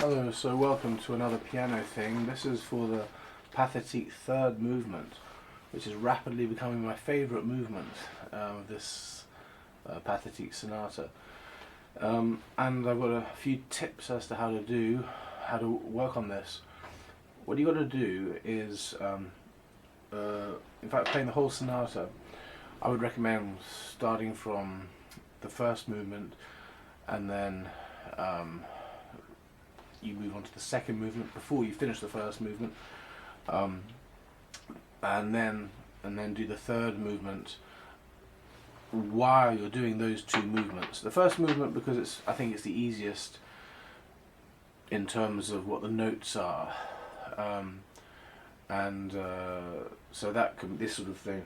Hello, so welcome to another piano thing. This is for the Pathetique third movement, which is rapidly becoming my favourite movement of this Pathetique sonata. And I've got a few tips as to how to work on this. What you got to do is, in fact, playing the whole sonata, I would recommend starting from the first movement and then you move on to the second movement before you finish the first movement, and then do the third movement while you're doing those two movements. The first movement, because I think it's the easiest in terms of what the notes are, so that could be this sort of thing.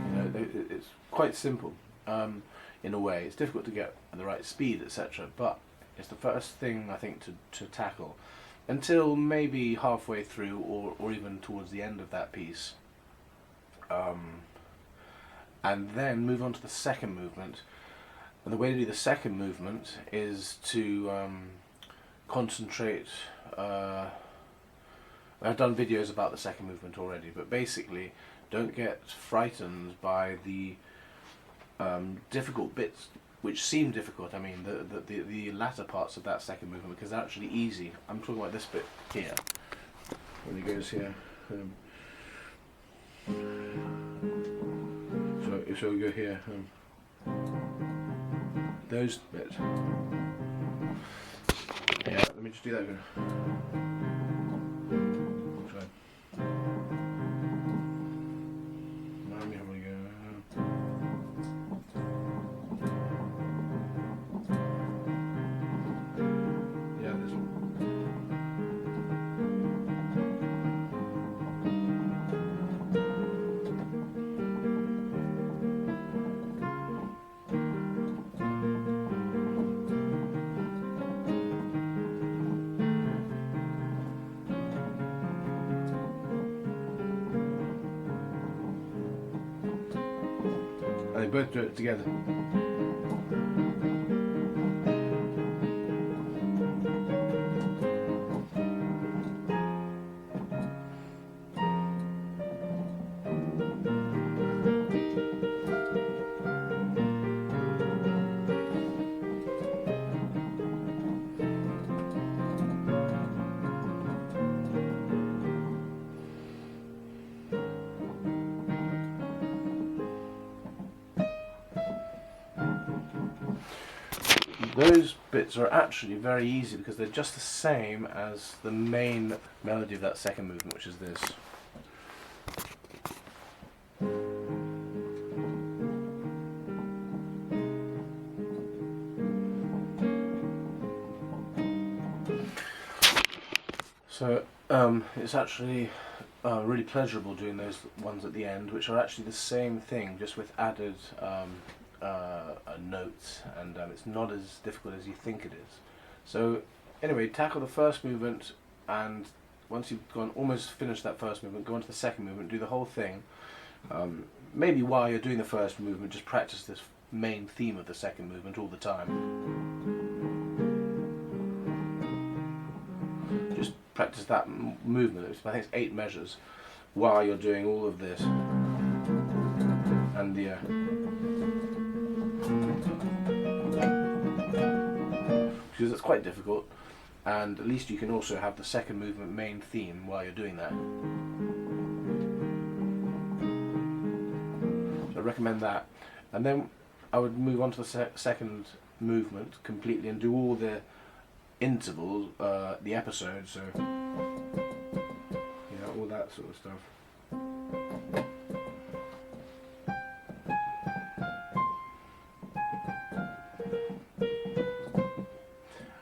You know, it's quite simple. In a way, it's difficult to get at the right speed, etc. But it's the first thing I think to tackle until maybe halfway through, or even towards the end of that piece, and then move on to the second movement. And the way to do the second movement is to concentrate. I've done videos about the second movement already, but basically, don't get frightened by the difficult bits which seem difficult. I mean the latter parts of that second movement, because they're actually easy. I'm talking about this bit here when it goes here. So we go here. Those bits. Yeah, let me just do that again. Try. They both do it together. Those bits are actually very easy because they're just the same as the main melody of that second movement, which is this. So it's actually really pleasurable doing those ones at the end, which are actually the same thing, just with added notes, and it's not as difficult as you think it is. So anyway, tackle the first movement, and once you've almost finished that first movement, go on to the second movement, do the whole thing. Maybe while you're doing the first movement, just practice this main theme of the second movement all the time. Just practice that movement. I think it's 8 measures while you're doing all of this, and the because it's quite difficult, and at least you can also have the second movement main theme while you're doing that. So I recommend that, and then I would move on to the second movement completely and do all the intervals, the episodes, so you know, all that sort of stuff.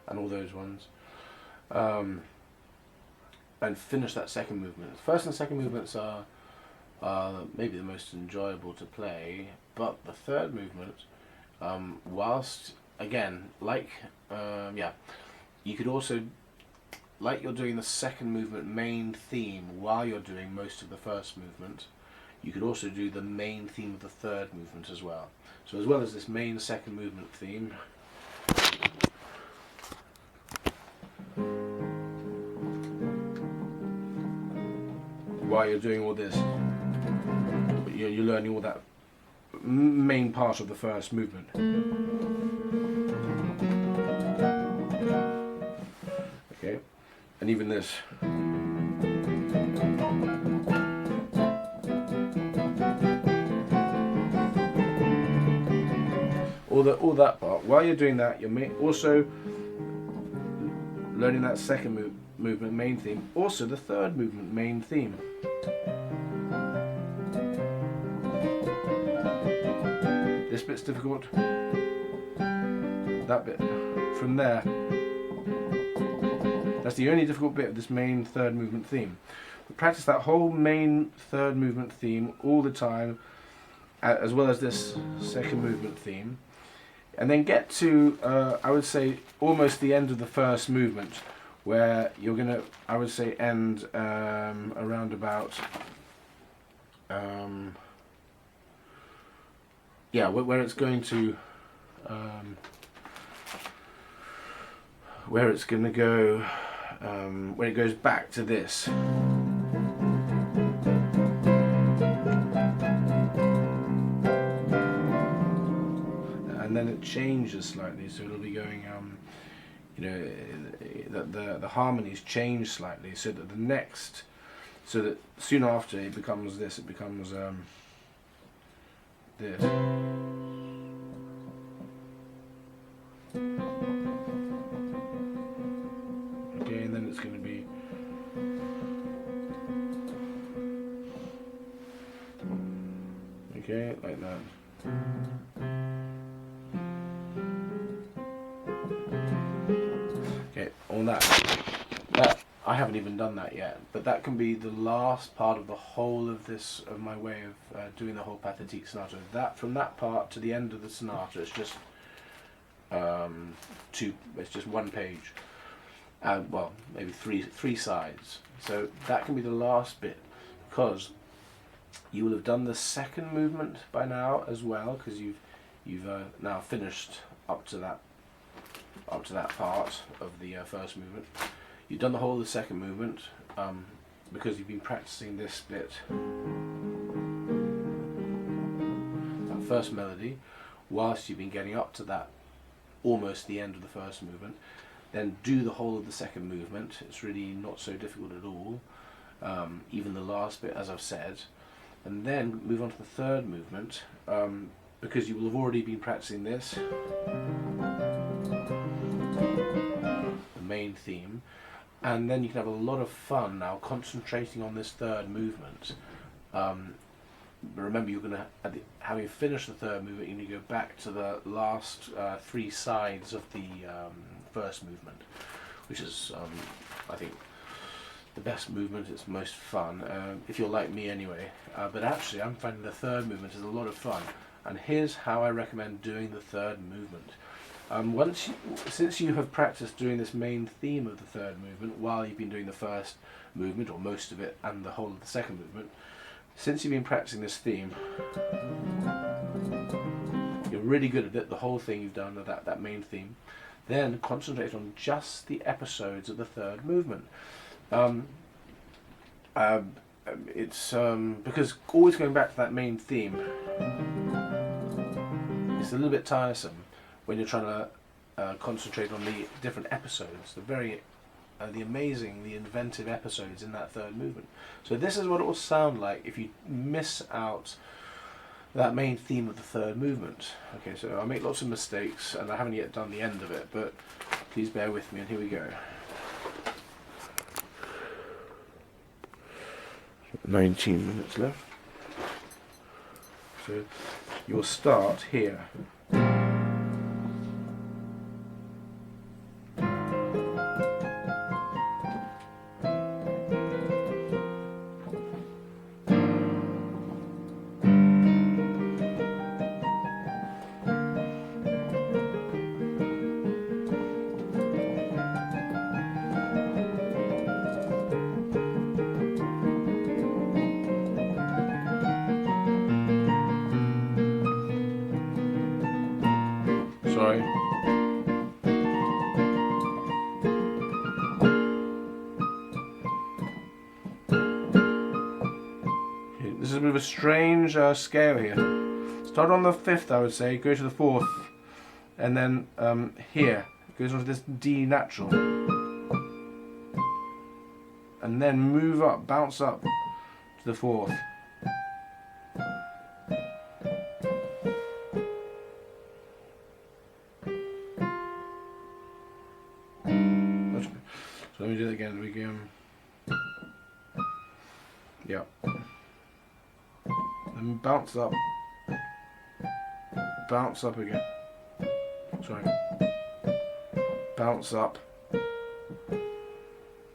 And all those ones, and finish that second movement. The first and second movements are maybe the most enjoyable to play, but the third movement, whilst again, you could also, like you're doing the second movement main theme while you're doing most of the first movement, you could also do the main theme of the third movement as well. So as well as this main second movement theme, while you're doing all this, you're learning all that main part of the first movement. Okay, and even this. All that part. While you're doing that, you're also learning that second movement main theme. Also the third movement main theme. This bit's difficult. That bit. From there. That's the only difficult bit of this main third movement theme. But practice that whole main third movement theme all the time, as well as this second movement theme. And then get to, I would say, almost the end of the first movement, where you're going to, I would say, end around about, yeah, where it's going to, where it's going to go, when it goes back to this. And then it changes slightly, so it'll be going, you know, the harmonies change slightly, so that the next, so that soon after it becomes this, it becomes this. Okay, and then it's going to be. Okay, like that. On that I haven't even done that yet, but that can be the last part of the whole of this, of my way of doing the whole Pathetique sonata. That from that part to the end of the sonata, it's just it's just one page, well, maybe three sides. So that can be the last bit, because you will have done the second movement by now as well, because you've now finished up to that part of the first movement. You've done the whole of the second movement, because you've been practicing this bit, that first melody, whilst you've been getting up to that, almost the end of the first movement. Then do the whole of the second movement. It's really not so difficult at all, even the last bit, as I've said. And then move on to the third movement, because you will have already been practicing this, the main theme, and then you can have a lot of fun now concentrating on this third movement. But remember, you're going to, having finished the third movement, you need to go back to the last three sides of the first movement, which is, I think, the best movement. It's most fun, if you're like me anyway. But actually, I'm finding the third movement is a lot of fun. And here's how I recommend doing the third movement. Since you have practiced doing this main theme of the third movement while you've been doing the first movement, or most of it, and the whole of the second movement, since you've been practicing this theme, you're really good at it, the whole thing you've done, that main theme. Then concentrate on just the episodes of the third movement. It's because always going back to that main theme, it's a little bit tiresome when you're trying to concentrate on the different episodes, the amazing, the inventive episodes in that third movement. So this is what it will sound like if you miss out that main theme of the third movement. Okay, so I make lots of mistakes and I haven't yet done the end of it, but please bear with me, and here we go. 19 minutes left. So you'll start here. This is a bit of a strange scale here. Start on the 5th, I would say, go to the 4th, and then here, it goes on to this D natural. And then move up, bounce up to the 4th. So let me do that again. We go. Yeah. Then bounce up again. Sorry. Bounce up.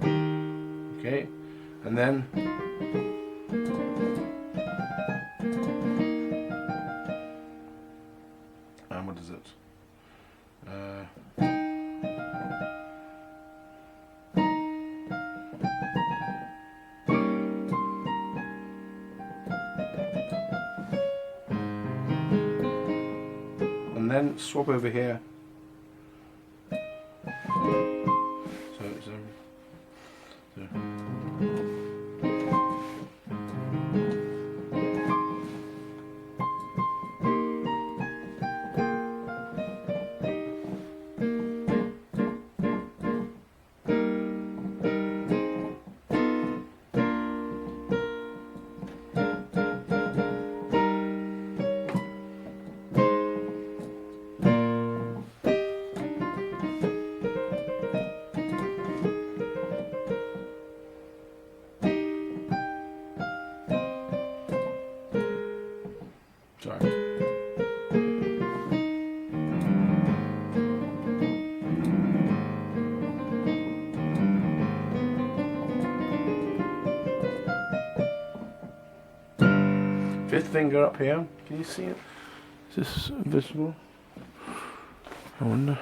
Okay, and then what is it? And then swap over here. Sorry. Fifth finger up here. Can you see it? Is this visible? I wonder.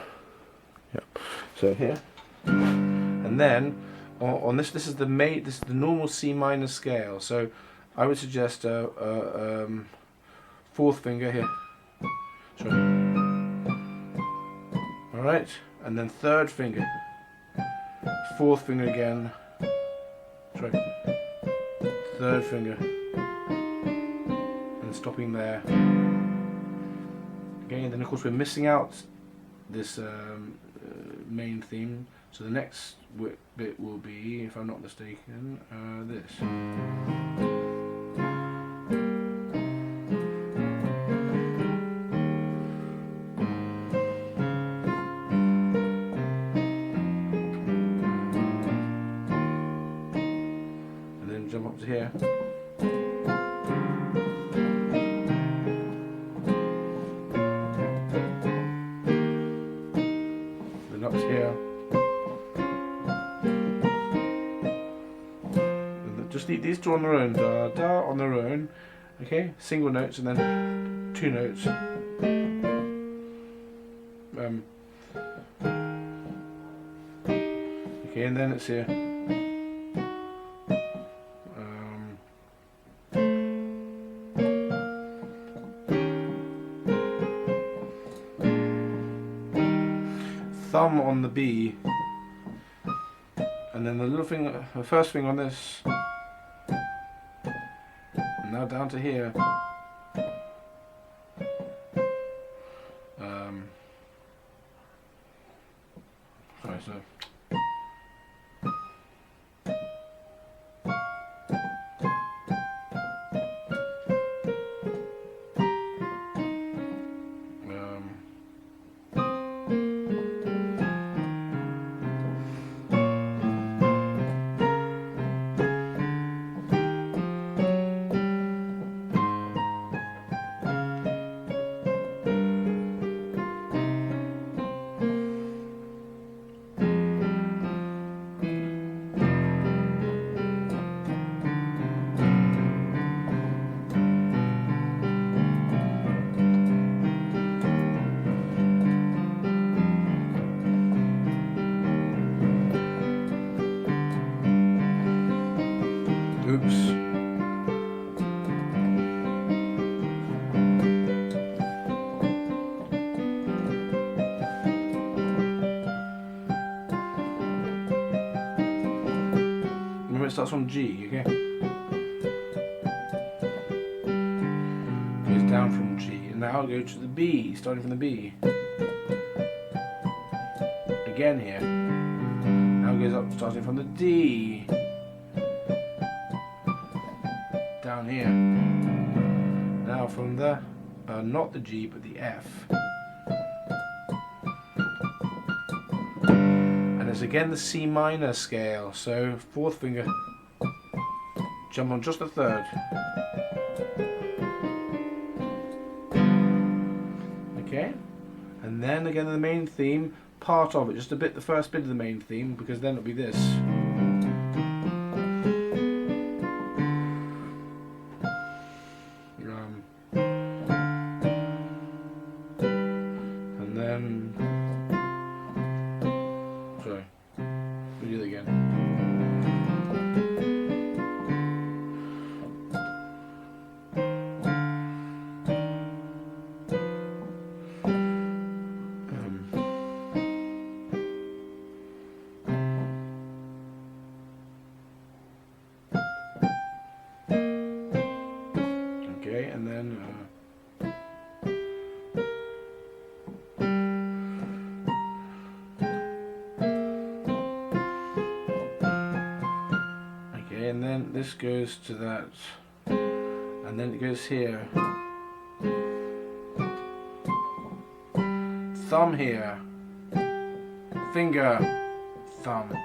Yep. So here, and then on this is the this is the normal C minor scale. So I would suggest 4th finger here. Sorry. All right, and then 3rd finger, 4th finger again. Sorry. 3rd finger, and stopping there. Okay, and then of course we're missing out this main theme. So the next bit will be, if I'm not mistaken, this. And then jump up to here. Then up to here. Just these two on their own, da da on their own, okay, single notes and then 2 notes. Okay, and then it's here. Thumb on the B, and then the little finger, the first finger on this. Now down to here. Sorry, so. Oops. Remember it starts on G, okay? down from G, and now I'll go to the B, starting from the B. Again here. Now it goes up, starting from the D. Down here. Now from the, not the G, but the F. And it's again the C minor scale, so fourth finger, jump on just the third. Okay, and then again the main theme, part of it, just a bit, the first bit of the main theme, because then it'll be this. And then, sorry, we do that again. Okay, and then okay, and then this goes to that, and then it goes here. Thumb here, finger, thumb.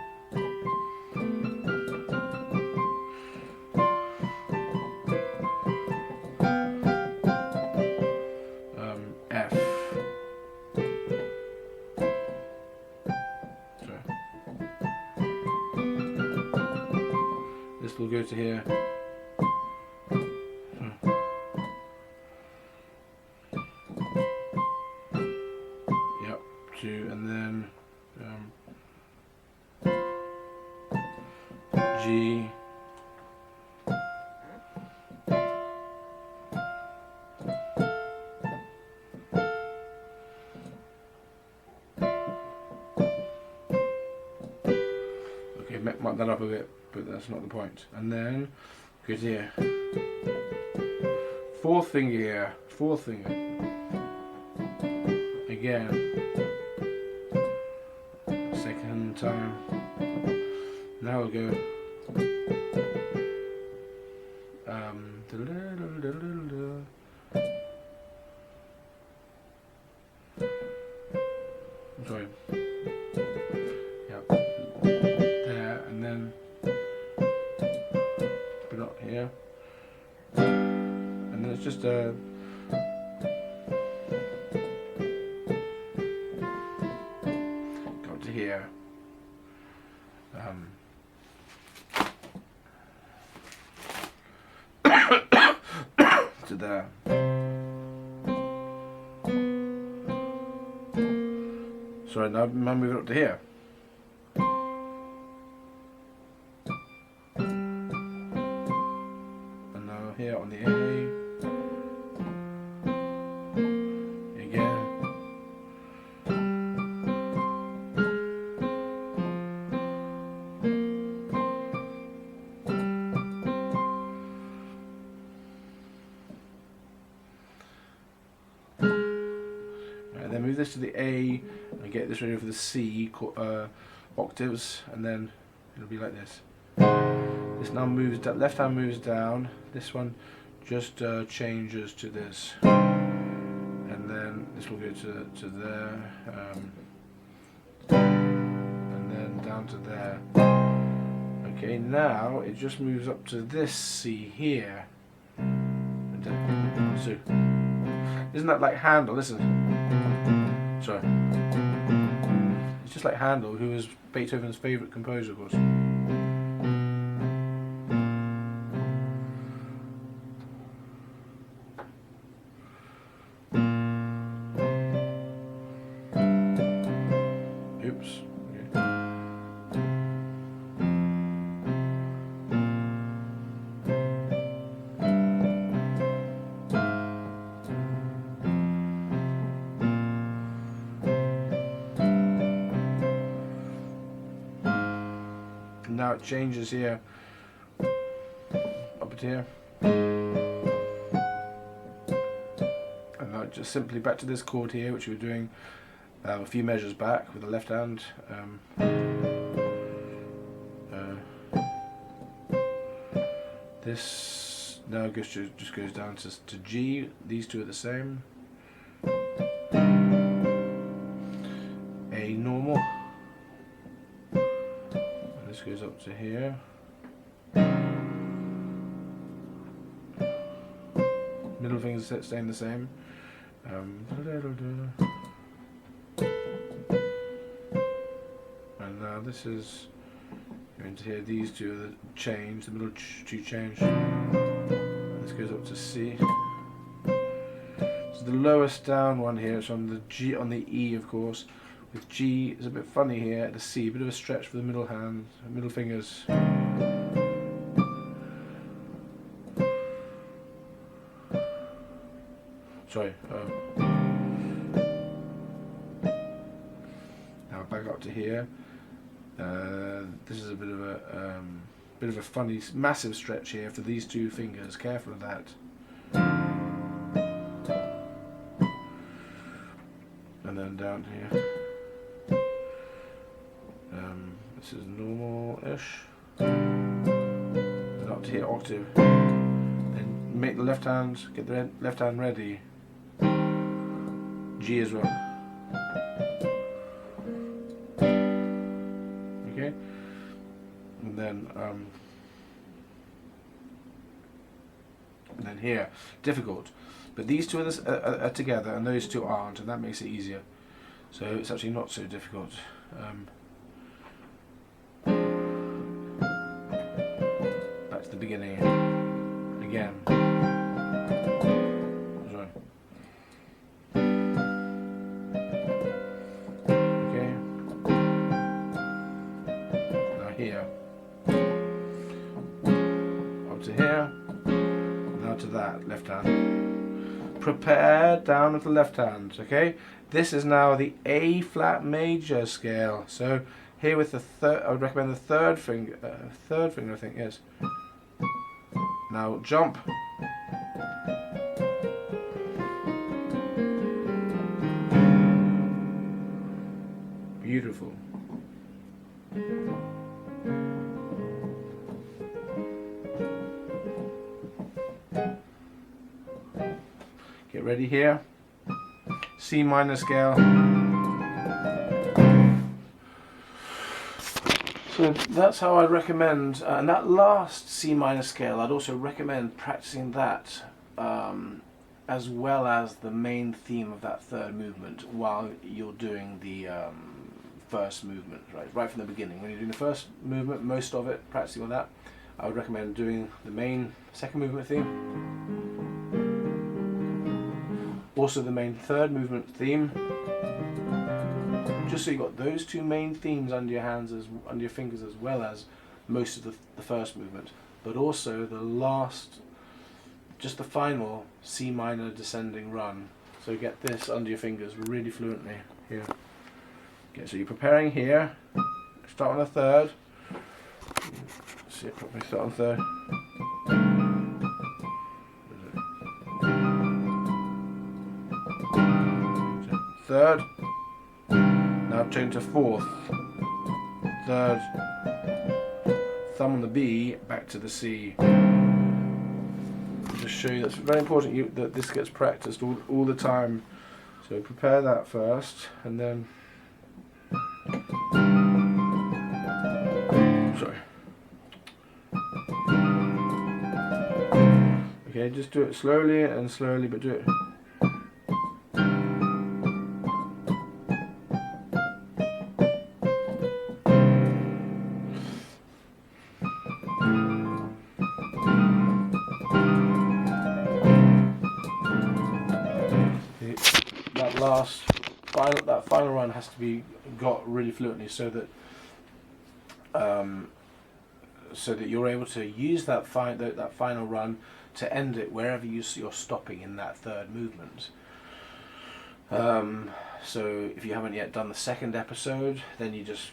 F. Sorry. This will go to here. Yep, two, and then G. Mark that up a bit, but that's not the point. And then go to here. Fourth finger here, fourth finger. Again. Second time. Now we'll go. Sorry. Here, and then it's just a go to here, to there. Sorry, now move it up to here. Here on the A, again, and then move this to the A and get this ready for the C octaves, and then it'll be like this. This now moves, left hand moves down, this one just changes to this, and then this will go to there, and then down to there. Okay, now it just moves up to this C here. So, isn't that like Handel? Listen, sorry, it's just like Handel, who was Beethoven's favourite composer, of course. Oops. Okay. Now it changes here, up to here. just simply back to this chord here, which we were doing a few measures back with the left hand. This now just goes down to G. These two are the same. A normal. And this goes up to here. Middle fingers staying the same. And now this is going to here. These two are the change. The middle two change. This goes up to C. So the lowest down one here. It's on the G, on the E, of course. With G, it's a bit funny here at the C. A bit of a stretch for the middle hand, middle fingers. Sorry. Now back up to here. This is a bit of a funny, massive stretch here for these two fingers. Careful of that. And then down here. This is normal-ish. And up to here, octave. Then make the left hand, get the left hand ready. G as well. Okay, and then here, difficult, but these two are together, and those two aren't, and that makes it easier. So it's actually not so difficult. Back to the beginning again. Here, up to here, now to that left hand. Prepare down with the left hand. Okay, this is now the A flat major scale. So here with the third, I would recommend the third finger. I think, yes. Now jump. Beautiful. Get ready here. C minor scale. So that's how I recommend, and that last C minor scale, I'd also recommend practicing that as well as the main theme of that third movement while you're doing the first movement, right from the beginning. When you're doing the first movement, most of it, practicing on that, I would recommend doing the main second movement theme. Also the main third movement theme, just so you've got those two main themes under your hands, under your fingers, as well as most of the first movement, but also the last, just the final C minor descending run. So get this under your fingers really fluently here. Okay, so you're preparing here, start on the third, see it properly, start on third. Third, now change to fourth, third, thumb on the B, back to the C. Just show you that's very important that this gets practiced all the time. So prepare that first, and then, sorry. Okay, just do it slowly and slowly, but do it. That final run has to be got really fluently, so that you're able to use that final run to end it wherever you're stopping in that third movement. So if you haven't yet done the second episode, then you just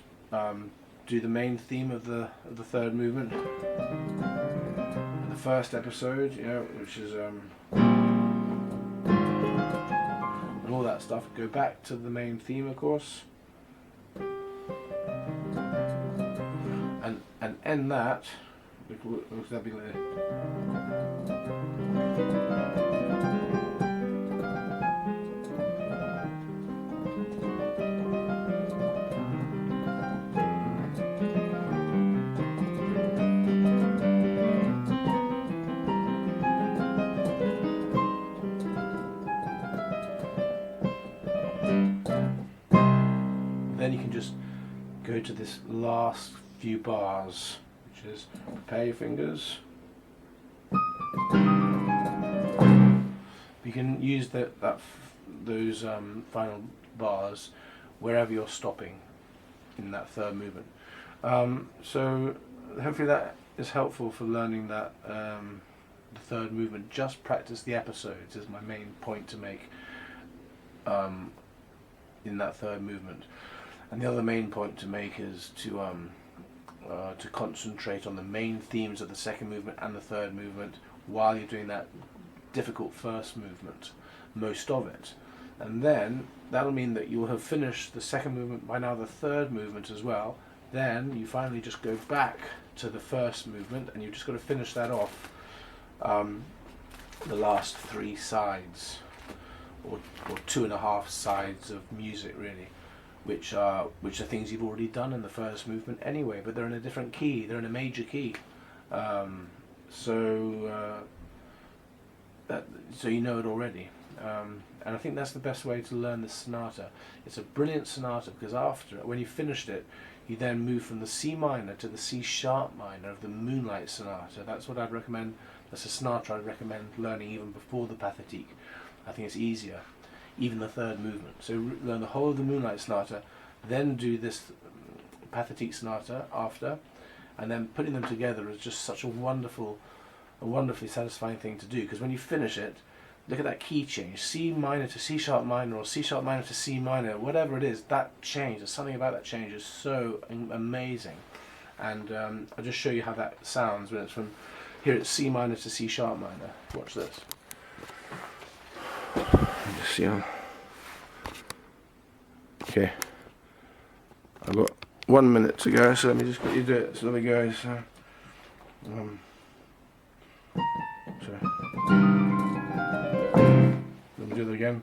do the main theme of the third movement. And the first episode, which is and all that stuff. Go back to the main theme, of course, and end that. That'd be like, then you can just go to this last few bars, which is prepare your fingers. You can use those final bars wherever you're stopping in that third movement. So hopefully that is helpful for learning that the third movement. Just practice the episodes is my main point to make in that third movement. And the other main point to make is to concentrate on the main themes of the second movement and the third movement while you're doing that difficult first movement, most of it. And then that'll mean that you'll have finished the second movement by now the third movement as well. Then you finally just go back to the first movement and you've just got to finish that off, the last 3 sides, or 2.5 sides of music really, which are things you've already done in the first movement anyway, but they're in a different key, they're in a major key. So you know it already. And I think that's the best way to learn the sonata. It's a brilliant sonata because when you finished it, you then move from the C minor to the C sharp minor of the Moonlight Sonata. That's what I'd recommend. That's a sonata I'd recommend learning even before the Pathetique. I think it's easier. Even the third movement. So learn the whole of the Moonlight Sonata, then do this Pathetique Sonata after, and then putting them together is just such a wonderfully satisfying thing to do, because when you finish it, look at that key change, C minor to C sharp minor, or C sharp minor to C minor, whatever it is, that change, there's something about that change is so amazing. And I'll just show you how that sounds when it's from, here it's C minor to C sharp minor. Watch this. Just see how. Okay, I've got 1 minute to go, so let me just quickly do it. So there we go. So, let me do that again.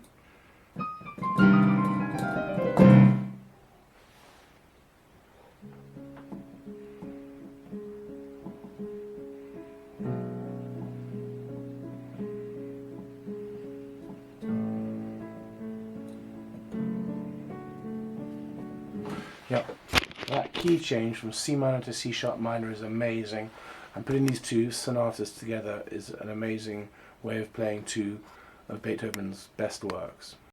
Yep, that key change from C minor to C sharp minor is amazing, and putting these two sonatas together is an amazing way of playing two of Beethoven's best works.